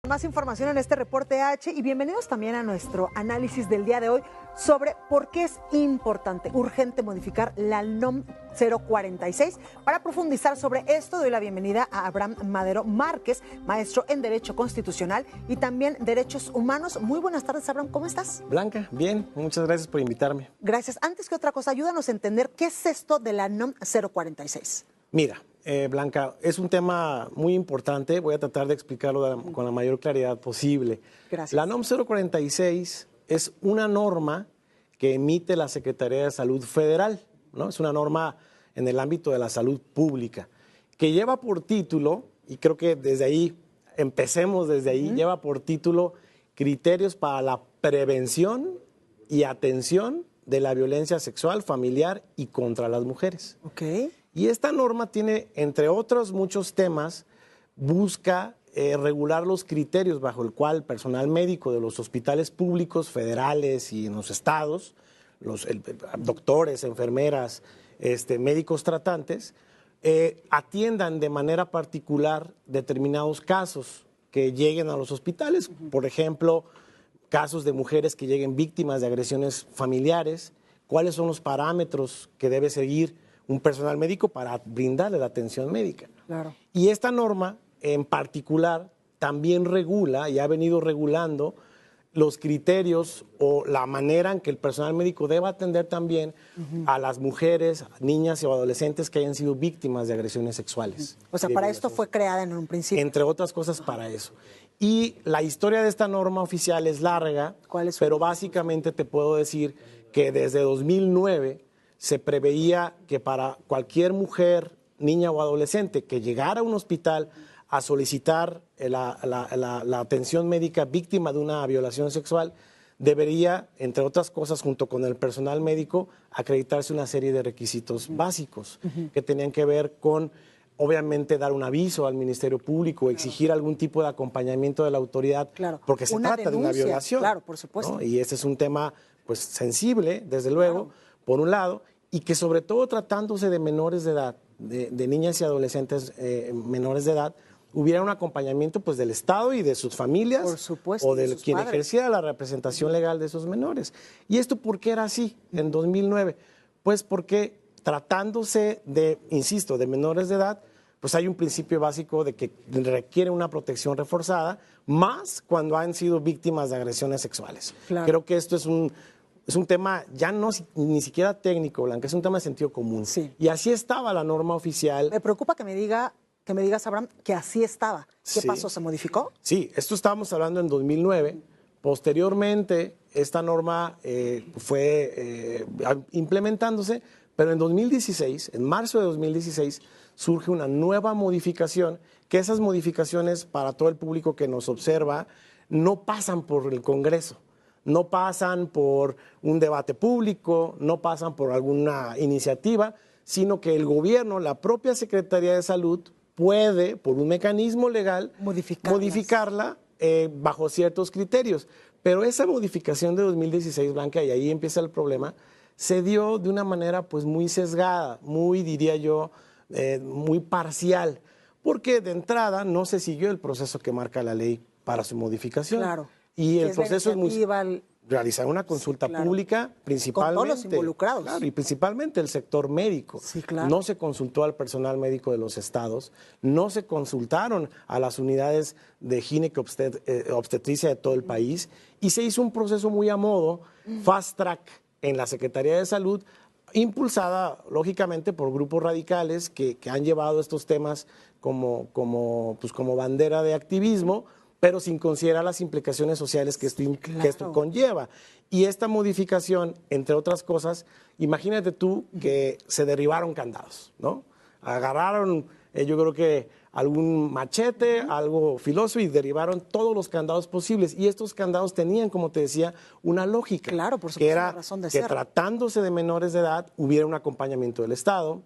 Más información en este reporte H y bienvenidos también a nuestro análisis del día de hoy sobre por qué es importante, urgente modificar la NOM 046. Para profundizar sobre esto, doy la bienvenida a Abraham Madero Márquez, maestro en Derecho Constitucional y también Derechos Humanos. Muy buenas tardes, Abraham, ¿cómo estás? Blanca, bien, muchas gracias por invitarme. Gracias. Antes que otra cosa, ayúdanos a entender qué es esto de la NOM 046. Mira, Blanca, es un tema muy importante, voy a tratar de explicarlo con la mayor claridad posible. Gracias. La NOM 046 es una norma que emite la Secretaría de Salud Federal, ¿no? Es una norma en el ámbito de la salud pública, que lleva por título, y creo que desde ahí, empecemos desde ahí, lleva por título Criterios para la prevención y atención de la violencia sexual, familiar y contra las mujeres. Ok. Y esta norma tiene, entre otros muchos temas, busca regular los criterios bajo el cual el personal médico de los hospitales públicos, federales y en los estados, doctores, enfermeras, médicos tratantes, atiendan de manera particular determinados casos que lleguen a los hospitales. Por ejemplo, casos de mujeres que lleguen víctimas de agresiones familiares, cuáles son los parámetros que debe seguir un personal médico para brindarle la atención médica. Claro. Y esta norma en particular también regula y ha venido regulando los criterios o la manera en que el personal médico debe atender también a las mujeres, niñas y adolescentes que hayan sido víctimas de agresiones sexuales. O sea, para esto fue creada en un principio. Entre otras cosas para eso. Y la historia de esta norma oficial es larga, pero básicamente te puedo decir que desde 2009 se preveía que para cualquier mujer, niña o adolescente que llegara a un hospital a solicitar la atención médica víctima de una violación sexual, debería, entre otras cosas, junto con el personal médico, acreditarse una serie de requisitos básicos que tenían que ver con, obviamente, dar un aviso al Ministerio Público, exigir algún tipo de acompañamiento de la autoridad, porque se trata de una violación. Claro, por supuesto. ¿No? Y ese es un tema pues sensible, desde luego, por un lado, y que sobre todo tratándose de menores de edad, de niñas y adolescentes menores de edad, hubiera un acompañamiento pues del Estado y de sus familias, por supuesto, o de quien padres ejerciera la representación legal de esos menores. ¿Y esto por qué era así en 2009? Pues porque tratándose de, insisto, de menores de edad, pues hay un principio básico de que requiere una protección reforzada, más cuando han sido víctimas de agresiones sexuales. Claro. Creo que esto es un tema ya no ni siquiera técnico, Blanca, es un tema de sentido común. Sí. Y así estaba la norma oficial. Me preocupa que me digas, Abraham, que así estaba. ¿Qué pasó? ¿Se modificó? Sí, esto estábamos hablando en 2009. Posteriormente, esta norma fue implementándose, pero en 2016, en marzo de 2016, surge una nueva modificación, que esas modificaciones, para todo el público que nos observa, no pasan por el Congreso. No pasan por un debate público, no pasan por alguna iniciativa, sino que el gobierno, la propia Secretaría de Salud, puede, por un mecanismo legal, modificarla bajo ciertos criterios. Pero esa modificación de 2016, Blanca, y ahí empieza el problema, se dio de una manera pues muy sesgada, muy, diría yo, muy parcial, porque de entrada no se siguió el proceso que marca la ley para su modificación. Claro. Y el proceso es muy... realizar una consulta pública, principalmente... Con todos los involucrados. Claro, y principalmente el sector médico. Sí, claro. No se consultó al personal médico de los estados, no se consultaron a las unidades de gineco-obstetricia de todo el país, y se hizo un proceso muy a modo, fast track, en la Secretaría de Salud, impulsada, lógicamente, por grupos radicales que han llevado estos temas como bandera de activismo, pero sin considerar las implicaciones sociales que esto conlleva. Y esta modificación, entre otras cosas, imagínate tú que se derribaron candados, ¿no? Agarraron, yo creo que algún machete, algo filoso, y derribaron todos los candados posibles. Y estos candados tenían, como te decía, una lógica. Claro, por supuesto, que era una razón de que ser. tratándose de menores de edad hubiera un acompañamiento del Estado,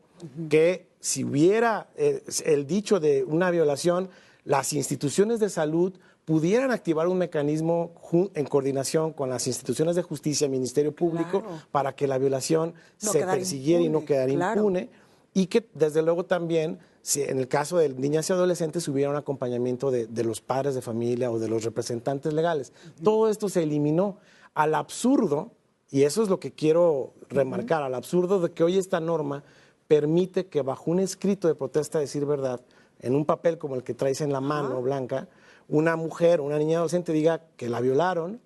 que si hubiera el dicho de una violación, las instituciones de salud pudieran activar un mecanismo en coordinación con las instituciones de justicia, Ministerio Público, para que la violación se persiguiera y no quedara impune. y que desde luego también, si en el caso de niñas y adolescentes, hubiera un acompañamiento de los padres de familia o de los representantes legales. Todo esto se eliminó al absurdo, y eso es lo que quiero remarcar, al absurdo de que hoy esta norma permite que bajo un escrito de protesta de decir verdad, en un papel como el que traes en la mano, Blanca, una mujer, una niña adolescente diga que la violaron,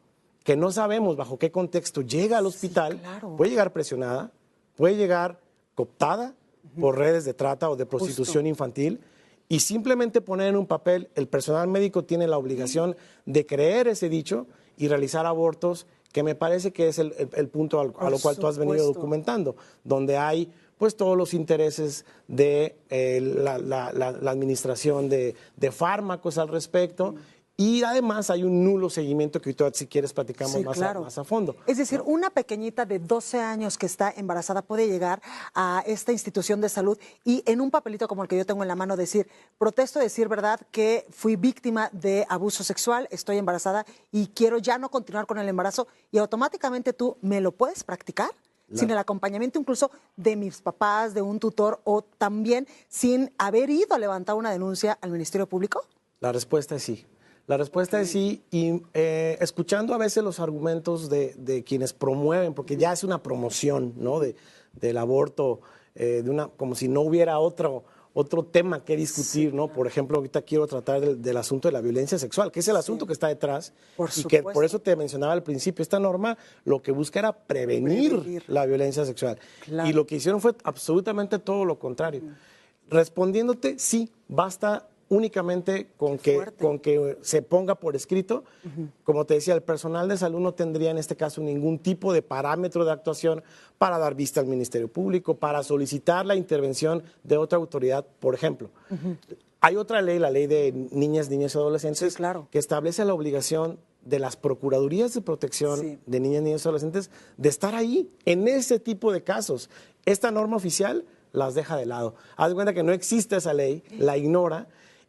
que no sabemos bajo qué contexto llega al hospital, Sí, claro. puede llegar presionada, puede llegar cooptada por redes de trata o de prostitución infantil, y simplemente poner en un papel, el personal médico tiene la obligación de creer ese dicho y realizar abortos, que me parece que es el punto a lo cual tú has venido documentando, donde hay pues todos los intereses de la administración de fármacos al respecto, y además hay un nulo seguimiento que ahorita, si quieres, platicamos más a fondo. Es decir, una pequeñita de 12 años que está embarazada puede llegar a esta institución de salud y en un papelito como el que yo tengo en la mano decir, protesto decir verdad que fui víctima de abuso sexual, estoy embarazada y quiero ya no continuar con el embarazo, y automáticamente tú me lo puedes practicar sin el acompañamiento incluso de mis papás, de un tutor, o también sin haber ido a levantar una denuncia al Ministerio Público. La respuesta es sí. La respuesta es sí, y escuchando a veces los argumentos de quienes promueven, porque ya es una promoción, ¿no?, del aborto, como si no hubiera otro tema que discutir, ¿no? Por ejemplo, ahorita quiero tratar del asunto de la violencia sexual, que es el asunto que está detrás, y que por eso te mencionaba al principio, esta norma lo que busca era prevenir la violencia sexual. Y lo que hicieron fue absolutamente todo lo contrario. Respondiéndote, sí, basta únicamente con que se ponga por escrito. Como te decía, el personal de salud no tendría en este caso ningún tipo de parámetro de actuación para dar vista al Ministerio Público, para solicitar la intervención de otra autoridad, por ejemplo. Hay otra ley, la ley de niñas y adolescentes, que establece la obligación de las procuradurías de protección de niñas, niños y adolescentes de estar ahí en ese tipo de casos. Esta norma oficial las deja de lado. Haz de cuenta que no existe esa ley, la ignora.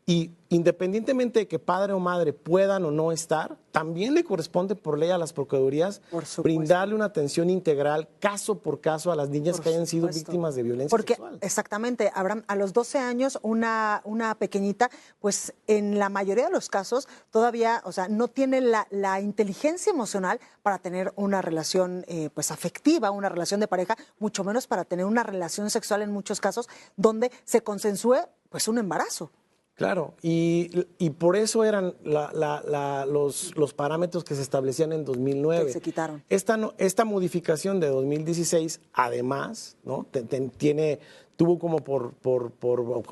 Y independientemente de que padre o madre puedan o no estar, también le corresponde por ley a las procuradurías brindarle una atención integral, caso por caso, a las niñas que hayan sido víctimas de violencia sexual. Exactamente, Abraham, a los 12 años una pequeñita, pues en la mayoría de los casos todavía, o sea, no tiene la inteligencia emocional para tener una relación pues afectiva, una relación de pareja, mucho menos para tener una relación sexual en muchos casos donde se consensúe pues un embarazo. Claro, y por eso eran los parámetros que se establecían en 2009. Que se quitaron. Esta modificación de 2016, además, ¿no?, tuvo como por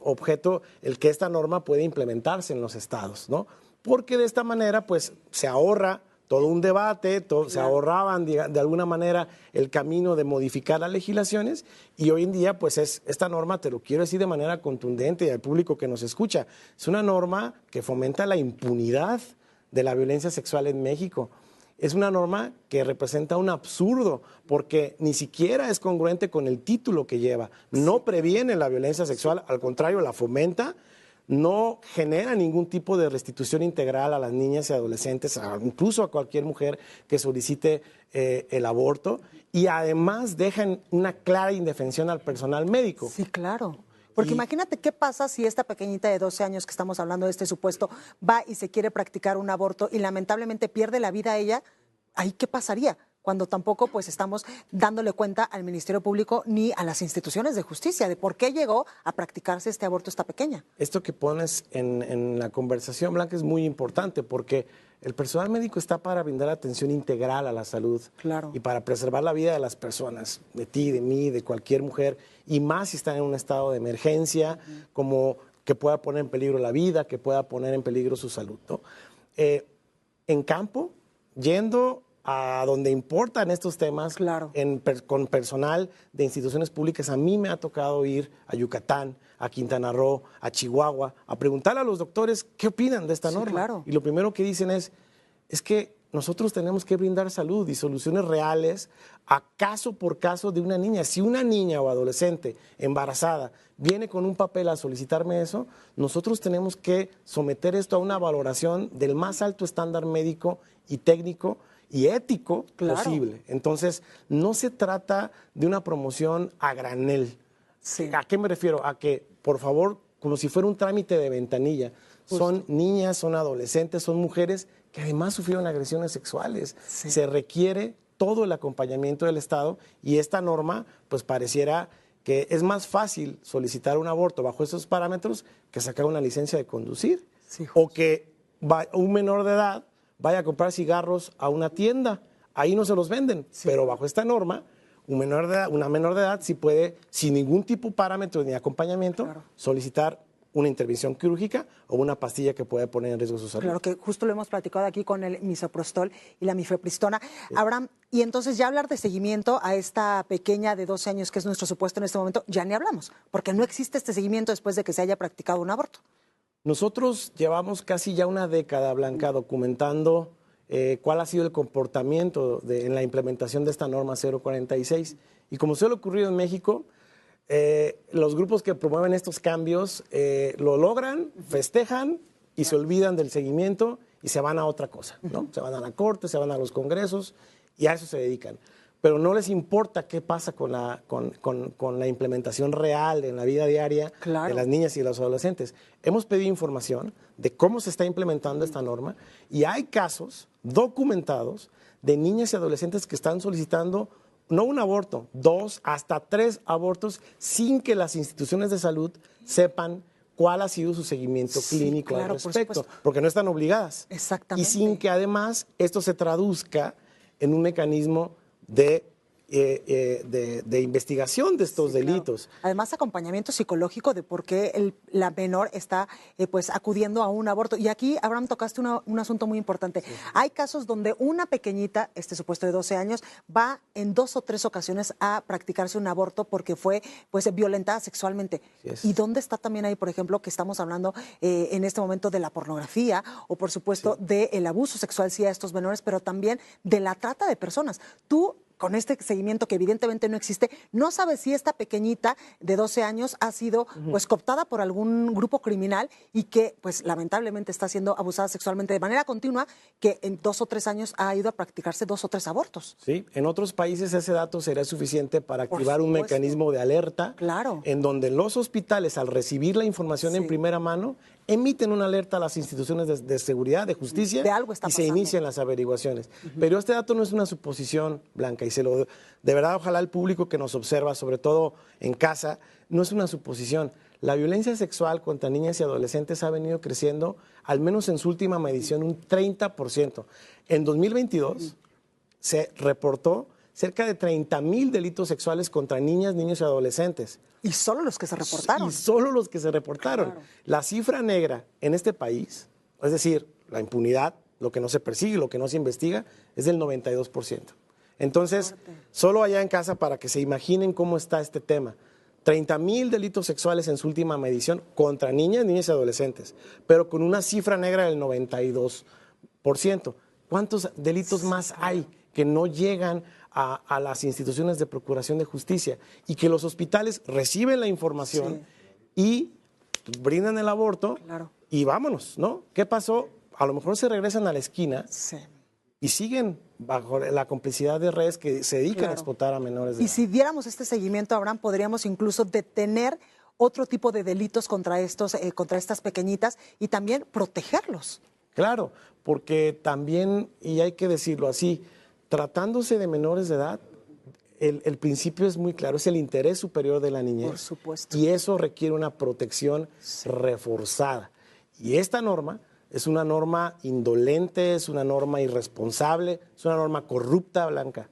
objeto el que esta norma puede implementarse en los estados, ¿no? Porque de esta manera, pues, se ahorra todo un debate, se ahorraban de alguna manera el camino de modificar las legislaciones, y hoy en día pues esta norma, te lo quiero decir de manera contundente y al público que nos escucha, es una norma que fomenta la impunidad de la violencia sexual en México. Es una norma que representa un absurdo porque ni siquiera es congruente con el título que lleva. No previene la violencia sexual, al contrario, la fomenta. No genera ningún tipo de restitución integral a las niñas y adolescentes, incluso a cualquier mujer que solicite el aborto, y además dejan una clara indefensión al personal médico. Sí, claro. Porque imagínate qué pasa si esta pequeñita de 12 años que estamos hablando de este supuesto va y se quiere practicar un aborto y lamentablemente pierde la vida ella. ¿Ahí qué pasaría? Cuando tampoco pues estamos dándole cuenta al Ministerio Público ni a las instituciones de justicia de por qué llegó a practicarse este aborto esta pequeña. Esto que pones en la conversación, Blanca, es muy importante porque el personal médico está para brindar atención integral a la salud y para preservar la vida de las personas, de ti, de mí, de cualquier mujer, y más si están en un estado de emergencia, como que pueda poner en peligro la vida, que pueda poner en peligro su salud, ¿no? En campo, yendo a donde importan estos temas, con personal de instituciones públicas, a mí me ha tocado ir a Yucatán, a Quintana Roo, a Chihuahua, a preguntarle a los doctores qué opinan de esta norma. Y lo primero que dicen es que nosotros tenemos que brindar salud y soluciones reales a caso por caso de una niña. Si una niña o adolescente embarazada viene con un papel a solicitarme eso, nosotros tenemos que someter esto a una valoración del más alto estándar médico y técnico y ético posible. Entonces, no se trata de una promoción a granel, Sí. ¿A qué me refiero? A que, por favor, como si fuera un trámite de ventanilla, son niñas, son adolescentes, son mujeres que además sufrieron agresiones sexuales. Sí. Se requiere todo el acompañamiento del Estado y esta norma, pues pareciera que es más fácil solicitar un aborto bajo esos parámetros que sacar una licencia de conducir. Sí, o que un menor de edad vaya a comprar cigarros a una tienda. Ahí no se los venden, pero bajo esta norma, una menor de edad sí puede, sin ningún tipo de parámetro ni acompañamiento, solicitar una intervención quirúrgica o una pastilla que puede poner en riesgo su salud. Claro, que justo lo hemos platicado aquí con el misoprostol y la mifepristona. Abraham, y entonces ya hablar de seguimiento a esta pequeña de 12 años, que es nuestro supuesto en este momento, ya ni hablamos, porque no existe este seguimiento después de que se haya practicado un aborto. Nosotros llevamos casi ya una década, Blanca, documentando cuál ha sido el comportamiento en la implementación de esta norma 046. Y como suele ocurrir en México, los grupos que promueven estos cambios lo logran, festejan y se olvidan del seguimiento y se van a otra cosa, ¿no? Se van a la corte, se van a los congresos y a eso se dedican. Pero no les importa qué pasa con la implementación real en la vida diaria de las niñas y de los adolescentes. Hemos pedido información de cómo se está implementando esta norma y hay casos documentados de niñas y adolescentes que están solicitando no un aborto, 2 hasta 3 abortos sin que las instituciones de salud sepan cuál ha sido su seguimiento clínico al respecto, porque no están obligadas. Exactamente. Y sin que además esto se traduzca en un mecanismo de investigación de estos delitos. Claro. Además, acompañamiento psicológico de por qué la menor está pues acudiendo a un aborto. Y aquí, Abraham, tocaste un asunto muy importante. Sí. Hay casos donde una pequeñita, este supuesto de 12 años, va en 2 o 3 ocasiones a practicarse un aborto porque fue pues violentada sexualmente. ¿Y dónde está también ahí, por ejemplo, que estamos hablando en este momento de la pornografía o, por supuesto, del abuso sexual sí a estos menores, pero también de la trata de personas? Tú, con este seguimiento que evidentemente no existe, no sabes si esta pequeñita de 12 años ha sido pues cooptada por algún grupo criminal y que pues lamentablemente está siendo abusada sexualmente de manera continua, que en 2 o 3 años ha ido a practicarse 2 o 3 abortos. Sí, en otros países ese dato sería suficiente para activar un mecanismo de alerta en donde los hospitales, al recibir la información en primera mano, emiten una alerta a las instituciones de seguridad, de justicia, de algo está y se inician las averiguaciones. Pero este dato no es una suposición, Blanca, y de verdad ojalá el público que nos observa, sobre todo en casa, no es una suposición. La violencia sexual contra niñas y adolescentes ha venido creciendo, al menos en su última medición, un 30%. En 2022 se reportó cerca de 30,000 delitos sexuales contra niñas, niños y adolescentes. Y solo los que se reportaron. Y solo los que se reportaron. Claro. La cifra negra en este país, es decir, la impunidad, lo que no se persigue, lo que no se investiga, es del 92%. Entonces, solo allá en casa para que se imaginen cómo está este tema. 30,000 delitos sexuales en su última medición contra niñas, niños y adolescentes, pero con una cifra negra del 92%. ¿Cuántos delitos más hay que no llegan a las instituciones de procuración de justicia y que los hospitales reciben la información y brindan el aborto y vámonos, ¿no? ¿Qué pasó? A lo mejor se regresan a la esquina y siguen bajo la complicidad de redes que se dedican a explotar a menores de edad. Y si diéramos este seguimiento, Abraham, podríamos incluso detener otro tipo de delitos contra estas pequeñitas y también protegerlos. Claro, porque también, y hay que decirlo así, tratándose de menores de edad, el principio es muy claro, es el interés superior de la niñez. Por supuesto. Y eso requiere una protección reforzada. Y esta norma es una norma indolente, es una norma irresponsable, es una norma corrupta, Blanca.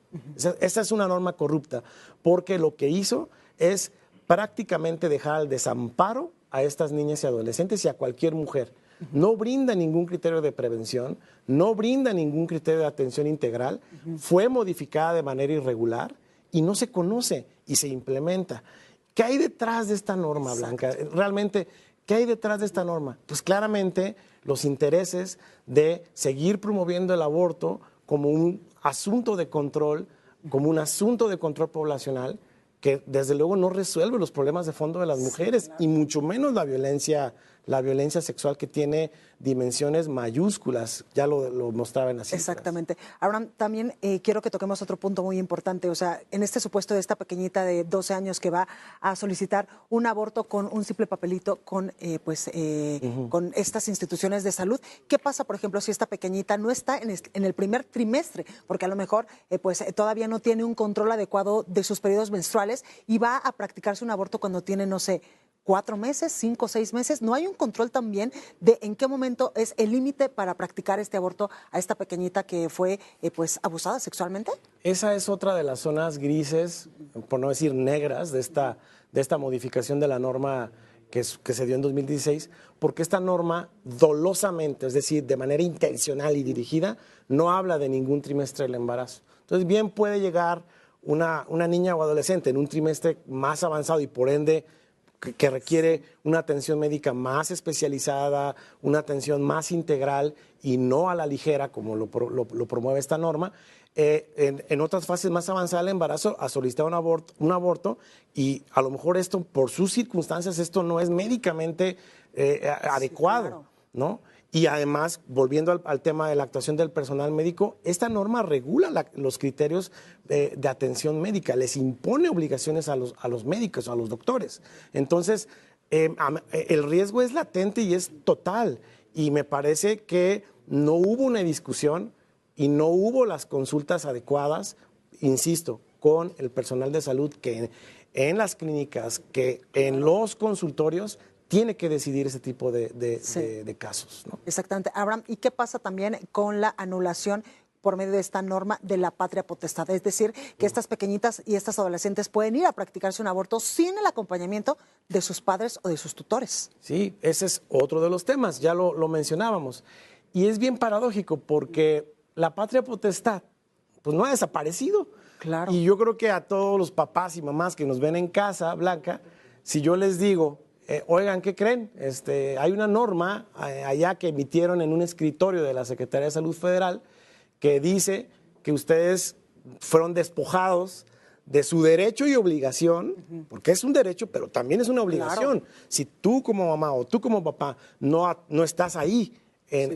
Esa es una norma corrupta, porque lo que hizo es prácticamente dejar al desamparo a estas niñas y adolescentes y a cualquier mujer. No brinda ningún criterio de prevención, no brinda ningún criterio de atención integral, fue modificada de manera irregular y no se conoce y se implementa. ¿Qué hay detrás de esta norma, Blanca? Realmente, ¿qué hay detrás de esta norma? Pues claramente los intereses de seguir promoviendo el aborto como un asunto de control, como un asunto de control poblacional, que desde luego no resuelve los problemas de fondo de las mujeres y mucho menos la violencia la violencia sexual que tiene dimensiones mayúsculas, ya lo mostraba en las cifras. Exactamente. Abraham, también quiero que toquemos otro punto muy importante, o sea, en este supuesto de esta pequeñita de 12 años que va a solicitar un aborto con un simple papelito con, con estas instituciones de salud, ¿qué pasa, por ejemplo, si esta pequeñita no está en el primer trimestre? Porque a lo mejor todavía no tiene un control adecuado de sus periodos menstruales y va a practicarse un aborto cuando tiene, no sé, 4 meses, 5, 6 meses. ¿No hay un control también de en qué momento es el límite para practicar este aborto a esta pequeñita que fue abusada sexualmente? Esa es otra de las zonas grises, por no decir negras, de esta modificación de la norma que se dio en 2016, porque esta norma dolosamente, es decir, de manera intencional y dirigida, no habla de ningún trimestre del embarazo. Entonces, bien puede llegar una niña o adolescente en un trimestre más avanzado y por ende que requiere una atención médica más especializada, una atención más integral y no a la ligera, como lo promueve esta norma, en otras fases más avanzadas del embarazo a solicitar un aborto y a lo mejor esto, por sus circunstancias, esto no es médicamente adecuado, claro, ¿no? Y además, volviendo al tema de la actuación del personal médico, esta norma regula los criterios de atención médica, les impone obligaciones a los médicos, a los doctores. Entonces, el riesgo es latente y es total. Y me parece que no hubo una discusión y no hubo las consultas adecuadas, insisto, con el personal de salud que en las clínicas, que en los consultorios, tiene que decidir ese tipo de casos, ¿no? Exactamente. Abraham, ¿y qué pasa también con la anulación por medio de esta norma de la patria potestad? Es decir, que estas pequeñitas y estas adolescentes pueden ir a practicarse un aborto sin el acompañamiento de sus padres o de sus tutores. Sí, ese es otro de los temas, ya lo mencionábamos. Y es bien paradójico porque la patria potestad pues no ha desaparecido. Claro. Y yo creo que a todos los papás y mamás que nos ven en casa, Blanca, si yo les digo, oigan, ¿qué creen? Hay una norma allá que emitieron en un escritorio de la Secretaría de Salud Federal que dice que ustedes fueron despojados de su derecho y obligación, porque es un derecho, pero también es una obligación. Claro. Si tú como mamá o tú como papá no estás ahí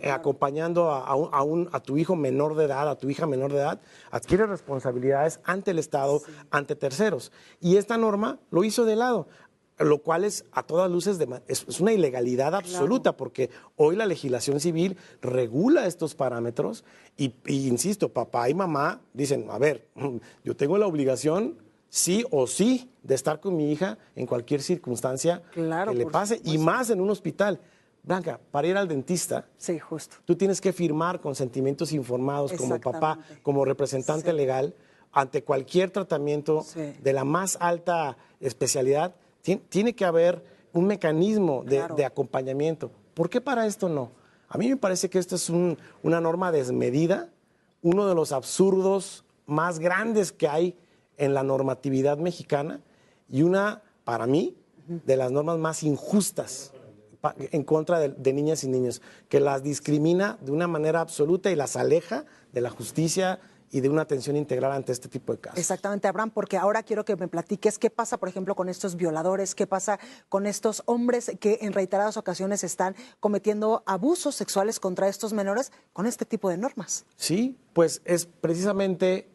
acompañando a tu hijo menor de edad, a tu hija menor de edad, adquiere responsabilidades ante el Estado, ante terceros. Y esta norma lo hizo de lado, lo cual es a todas luces es una ilegalidad absoluta, porque hoy la legislación civil regula estos parámetros y insisto, papá y mamá dicen, a ver, yo tengo la obligación sí o sí de estar con mi hija en cualquier circunstancia que le pase, y más en un hospital. Blanca, para ir al dentista, sí, justo, tú tienes que firmar consentimientos informados como papá, como representante legal, ante cualquier tratamiento de la más alta especialidad. Tiene que haber un mecanismo de acompañamiento. ¿Por qué para esto no? A mí me parece que esto es una norma desmedida, uno de los absurdos más grandes que hay en la normatividad mexicana y para mí, de las normas más injustas en contra de niñas y niños, que las discrimina de una manera absoluta y las aleja de la justicia y de una atención integral ante este tipo de casos. Exactamente, Abraham, porque ahora quiero que me platiques qué pasa, por ejemplo, con estos violadores, qué pasa con estos hombres que en reiteradas ocasiones están cometiendo abusos sexuales contra estos menores con este tipo de normas. Sí, pues es precisamente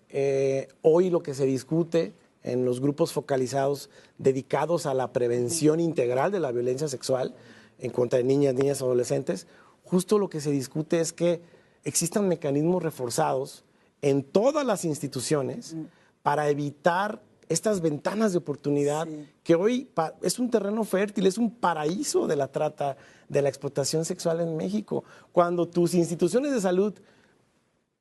hoy lo que se discute en los grupos focalizados dedicados a la prevención integral de la violencia sexual en contra de niñas, niñas y adolescentes. Justo lo que se discute es que existan mecanismos reforzados en todas las instituciones para evitar estas ventanas de oportunidad que hoy es un terreno fértil, es un paraíso de la trata, de la explotación sexual en México. Cuando tus instituciones de salud,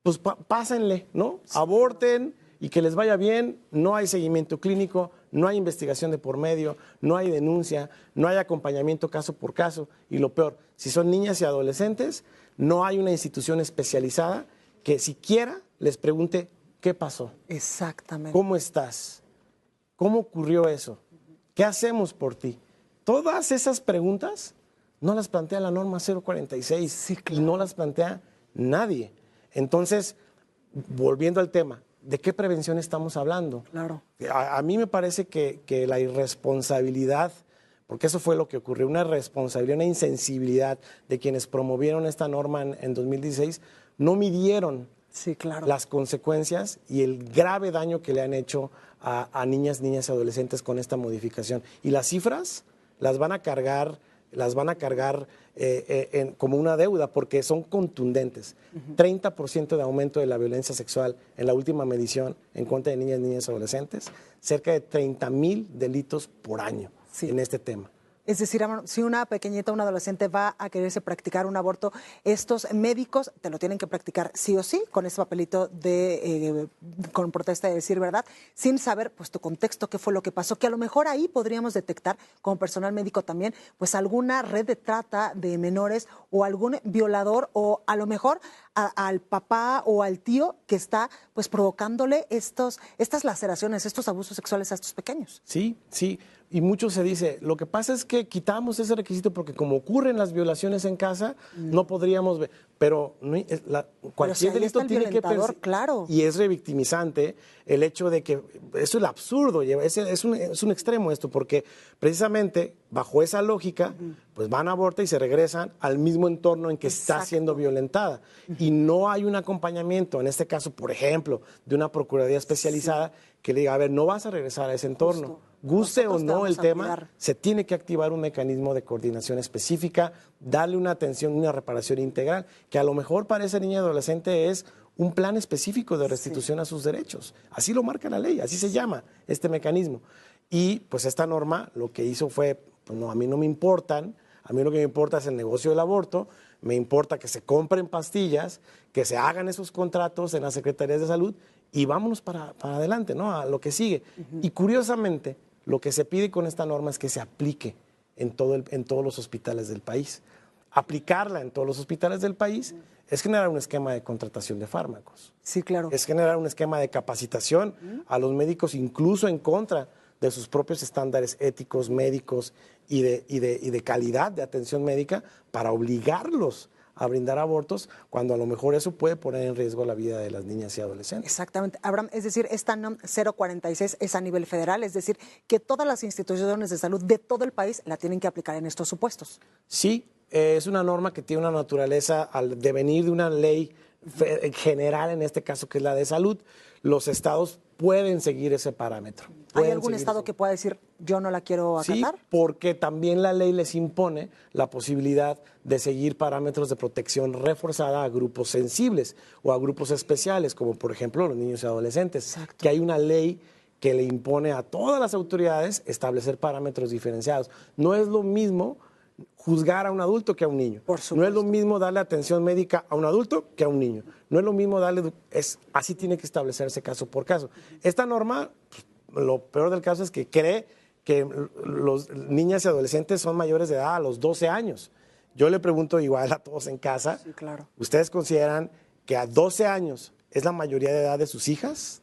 pues pásenle, ¿no? Aborten y que les vaya bien, no hay seguimiento clínico, no hay investigación de por medio, no hay denuncia, no hay acompañamiento caso por caso y lo peor, si son niñas y adolescentes, no hay una institución especializada que siquiera les pregunte qué pasó. Exactamente. ¿Cómo estás? ¿Cómo ocurrió eso? ¿Qué hacemos por ti? Todas esas preguntas no las plantea la norma 046 y no las plantea nadie. Entonces, volviendo al tema, ¿de qué prevención estamos hablando? Claro. A mí me parece que la irresponsabilidad porque eso fue lo que ocurrió, una responsabilidad, una insensibilidad de quienes promovieron esta norma en 2016, no midieron Sí, claro. las consecuencias y el grave daño que le han hecho a niñas y adolescentes con esta modificación. Y las cifras las van a cargar como una deuda porque son contundentes. 30% de aumento de la violencia sexual en la última medición en contra de niñas, niñas y adolescentes, cerca de 30,000 delitos por año en este tema. Es decir, si una pequeñita, un adolescente va a quererse practicar un aborto, estos médicos te lo tienen que practicar sí o sí, con ese papelito con protesta de decir verdad, sin saber pues tu contexto, qué fue lo que pasó, que a lo mejor ahí podríamos detectar como personal médico también pues alguna red de trata de menores o algún violador o a lo mejor al papá o al tío que está pues provocándole estas laceraciones, estos abusos sexuales a estos pequeños. Sí, sí. Y mucho se dice, lo que pasa es que quitamos ese requisito porque como ocurren las violaciones en casa, no podríamos ver. Pero cualquier delito tiene que pensar. Claro. Y es revictimizante el hecho de que, eso es el absurdo, es un extremo esto, porque precisamente bajo esa lógica, pues van a abortar y se regresan al mismo entorno en que está siendo violentada. Y no hay un acompañamiento, en este caso, por ejemplo, de una procuraduría especializada que le diga, a ver, no vas a regresar a ese entorno. Justo. Guste o no el tema, cuidar. se tiene que activar un mecanismo de coordinación específica, darle una atención, una reparación integral, que a lo mejor para esa niña adolescente es un plan específico de restitución a sus derechos. Así lo marca la ley, así se llama este mecanismo. Y pues esta norma lo que hizo fue, pues no, a mí no me importan, a mí lo que me importa es el negocio del aborto, me importa que se compren pastillas, que se hagan esos contratos en las secretarías de salud y vámonos para adelante, ¿no? A lo que sigue. Y curiosamente, lo que se pide con esta norma es que se aplique en todos los hospitales del país. Aplicarla en todos los hospitales del país es generar un esquema de contratación de fármacos. Sí, claro. Es generar un esquema de capacitación a los médicos, incluso en contra de sus propios estándares éticos, médicos y de calidad de atención médica para obligarlos a brindar abortos cuando a lo mejor eso puede poner en riesgo la vida de las niñas y adolescentes. Exactamente. Abraham, es decir, esta NOM 046 es a nivel federal, es decir, que todas las instituciones de salud de todo el país la tienen que aplicar en estos supuestos. Sí, es una norma que tiene una naturaleza al devenir de una ley general, en este caso que es la de salud. Los estados pueden seguir ese parámetro. ¿Hay algún estado que pueda decir yo no la quiero acatar? Sí, porque también la ley les impone la posibilidad de seguir parámetros de protección reforzada a grupos sensibles o a grupos especiales, como por ejemplo los niños y adolescentes. Exacto. Que hay una ley que le impone a todas las autoridades establecer parámetros diferenciados. No es lo mismo juzgar a un adulto que a un niño. Por supuesto. No es lo mismo darle atención médica a un adulto que a un niño. No es lo mismo así tiene que establecerse caso por caso. Esta norma, lo peor del caso es que cree que los niñas y adolescentes son mayores de edad a los 12 años. Yo le pregunto igual a todos en casa, sí, claro. ¿ustedes consideran que a 12 años es la mayoría de edad de sus hijas?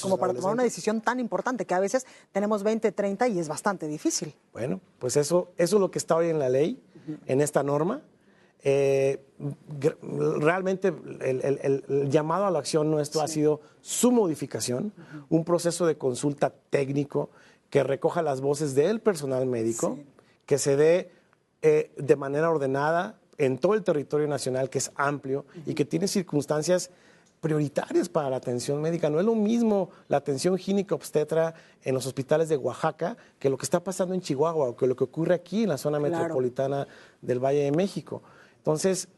Como para tomar una decisión tan importante que a veces tenemos 20, 30 y es bastante difícil. Bueno, pues eso es lo que está hoy en la ley, en esta norma. Realmente el llamado a la acción nuestro ha sido su modificación, un proceso de consulta técnico que recoja las voces del personal médico, que se dé de manera ordenada en todo el territorio nacional, que es amplio y que tiene circunstancias prioritarias para la atención médica. No es lo mismo la atención gineco-obstetra en los hospitales de Oaxaca que lo que está pasando en Chihuahua o que lo que ocurre aquí en la zona metropolitana del Valle de México. Entonces,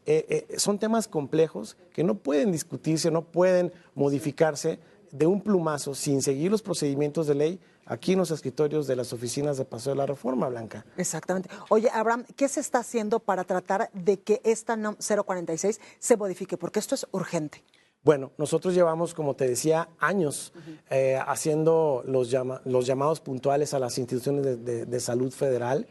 son temas complejos que no pueden discutirse, no pueden modificarse de un plumazo sin seguir los procedimientos de ley aquí en los escritorios de las oficinas de Paseo de la Reforma, Blanca. Exactamente. Oye, Abraham, ¿qué se está haciendo para tratar de que esta NOM 046 se modifique? Porque esto es urgente. Bueno, nosotros llevamos, como te decía, años haciendo los llamados puntuales a las instituciones de salud federal,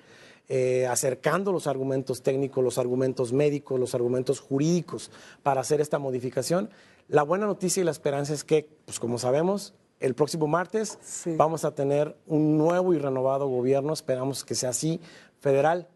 acercando los argumentos técnicos, los argumentos médicos, los argumentos jurídicos para hacer esta modificación. La buena noticia y la esperanza es que, pues como sabemos, el próximo martes vamos a tener un nuevo y renovado gobierno, esperamos que sea así, federal,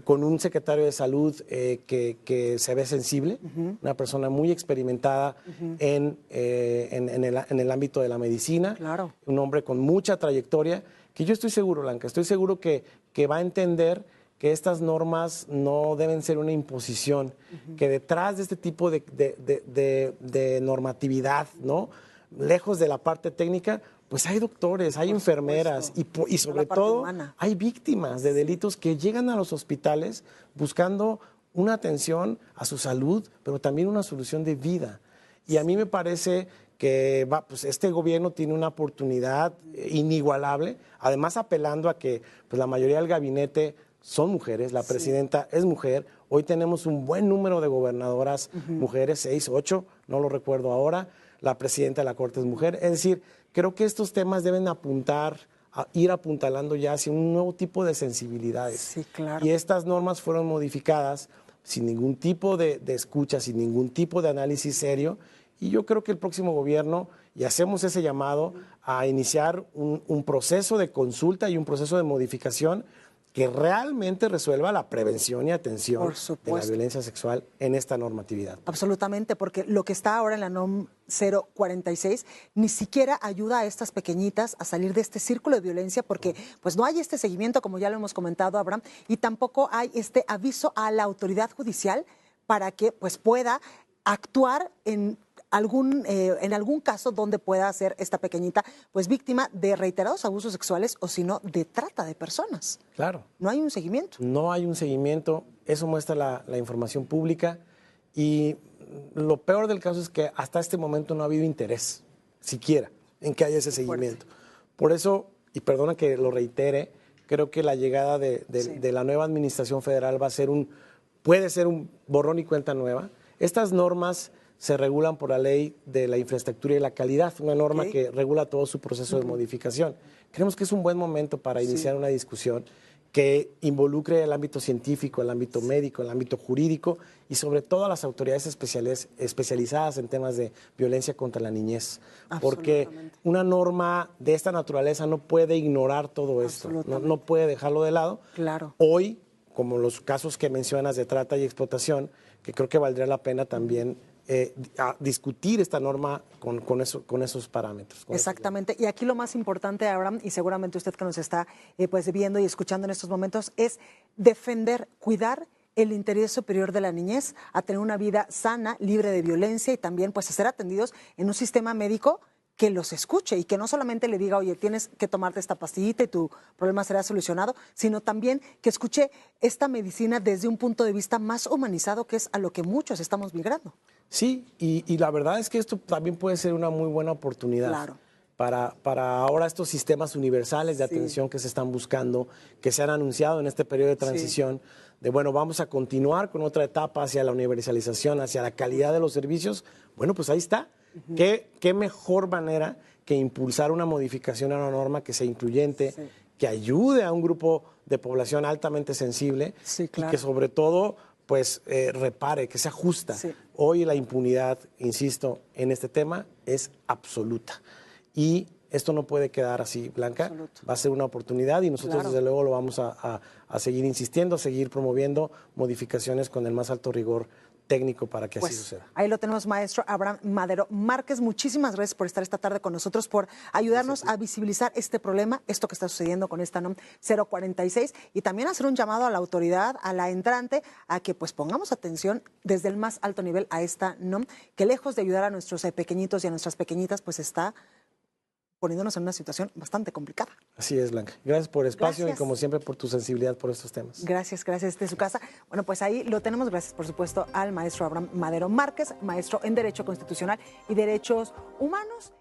con un secretario de salud que se ve sensible, una persona muy experimentada en el ámbito de la medicina, un hombre con mucha trayectoria que yo estoy seguro, Blanca, estoy seguro que va a entender que estas normas no deben ser una imposición, que detrás de este tipo de normatividad, ¿no? Lejos de la parte técnica, pues hay doctores, hay enfermeras y sobre todo hay víctimas de delitos que llegan a los hospitales buscando una atención a su salud, pero también una solución de vida. Y a mí me parece que pues este gobierno tiene una oportunidad inigualable, además apelando a que pues, la mayoría del gabinete son mujeres, la presidenta es mujer, hoy tenemos un buen número de gobernadoras mujeres, 6, 8, no lo recuerdo ahora, la presidenta de la Corte es mujer, es decir, creo que estos temas deben apuntar, a ir apuntalando ya hacia un nuevo tipo de sensibilidades. Sí, claro. Y estas normas fueron modificadas sin ningún tipo de escucha, sin ningún tipo de análisis serio, y yo creo que el próximo gobierno, y hacemos ese llamado a iniciar un proceso de consulta y un proceso de modificación que realmente resuelva la prevención y atención de la violencia sexual en esta normatividad. Absolutamente, porque lo que está ahora en la NOM 046 ni siquiera ayuda a estas pequeñitas a salir de este círculo de violencia, porque pues no hay este seguimiento, como ya lo hemos comentado, Abraham, y tampoco hay este aviso a la autoridad judicial para que pues pueda actuar en algún caso donde pueda ser esta pequeñita pues víctima de reiterados abusos sexuales o si no de trata de personas. Claro. No hay un seguimiento. No hay un seguimiento, eso muestra la información pública y lo peor del caso es que hasta este momento no ha habido interés, siquiera, en que haya ese seguimiento. Por eso, y perdona que lo reitere, creo que la llegada de la nueva administración federal puede ser un borrón y cuenta nueva. Estas normas se regulan por la ley de la infraestructura y la calidad, una norma que regula todo su proceso de modificación. Creemos que es un buen momento para iniciar una discusión que involucre el ámbito científico, el ámbito médico, el ámbito jurídico y sobre todo a las autoridades especializadas en temas de violencia contra la niñez. Porque una norma de esta naturaleza no puede ignorar todo esto, no puede dejarlo de lado. Claro. Hoy, como los casos que mencionas de trata y explotación, que creo que valdría la pena también a discutir esta norma con esos parámetros. Exactamente. Y aquí lo más importante, Abraham, y seguramente usted que nos está pues viendo y escuchando en estos momentos, es defender, cuidar el interés superior de la niñez, a tener una vida sana, libre de violencia y también pues a ser atendidos en un sistema médico que los escuche y que no solamente le diga, oye, tienes que tomarte esta pastillita y tu problema será solucionado, sino también que escuche esta medicina desde un punto de vista más humanizado, que es a lo que muchos estamos migrando. Sí, y la verdad es que esto también puede ser una muy buena oportunidad para ahora estos sistemas universales de atención que se están buscando, que se han anunciado en este periodo de transición, de bueno, vamos a continuar con otra etapa hacia la universalización, hacia la calidad de los servicios. Bueno, pues ahí está. ¿Qué mejor manera que impulsar una modificación a una norma que sea incluyente, que ayude a un grupo de población altamente sensible y que sobre todo pues repare, que sea justa? Hoy la impunidad, insisto, en este tema es absoluta y esto no puede quedar así, Blanca. Va a ser una oportunidad y nosotros desde luego lo vamos a seguir insistiendo, a seguir promoviendo modificaciones con el más alto rigor técnico para que así suceda. Ahí lo tenemos, maestro Abraham Madero Márquez. Muchísimas gracias por estar esta tarde con nosotros, por ayudarnos a visibilizar este problema, esto que está sucediendo con esta NOM 046 y también hacer un llamado a la autoridad, a la entrante, a que pues pongamos atención desde el más alto nivel a esta NOM, que lejos de ayudar a nuestros pequeñitos y a nuestras pequeñitas, pues está poniéndonos en una situación bastante complicada. Así es, Blanca. Gracias por el espacio y como siempre por tu sensibilidad por estos temas. Gracias de su casa. Bueno, pues ahí lo tenemos. Gracias, por supuesto, al maestro Abraham Madero Márquez, maestro en Derecho Constitucional y Derechos Humanos.